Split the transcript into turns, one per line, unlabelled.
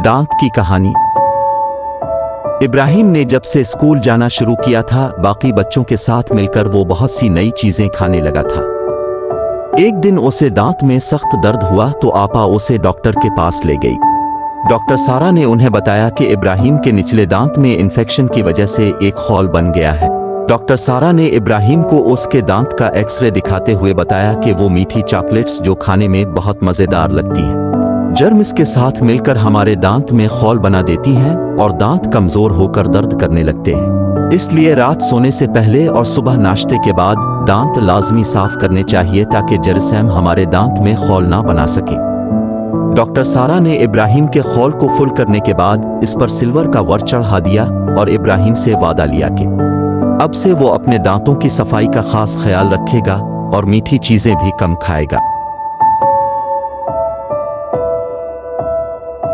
दांत की कहानी। इब्राहिम ने जब से स्कूल जाना शुरू किया था, बाकी बच्चों के साथ मिलकर वो बहुत सी नई चीजें खाने लगा था। एक दिन उसे दांत में सख्त दर्द हुआ तो आपा उसे डॉक्टर के पास ले गई। डॉक्टर सारा ने उन्हें बताया कि इब्राहिम के निचले दांत में इन्फेक्शन की वजह से एक खौल बन गया है। डॉक्टर सारा ने इब्राहिम को उसके दांत का एक्सरे दिखाते हुए बताया कि वो मीठी चॉकलेट्स जो खाने में बहुत मजेदार लगती हैं, जर्म इसके साथ मिलकर हमारे दांत में खौल बना देती हैं और दांत कमजोर होकर दर्द करने लगते हैं। इसलिए रात सोने से पहले और सुबह नाश्ते के बाद दांत लाजमी साफ करने चाहिए ताकि जरासीम हमारे दांत में खौल ना बना सके। डॉक्टर सारा ने इब्राहिम के खौल को फुल करने के बाद इस पर सिल्वर का वर चढ़ा दिया और इब्राहिम से वादा लिया कि अब से वो अपने दांतों की सफाई का खास ख्याल रखेगा और मीठी चीजें भी कम खाएगा।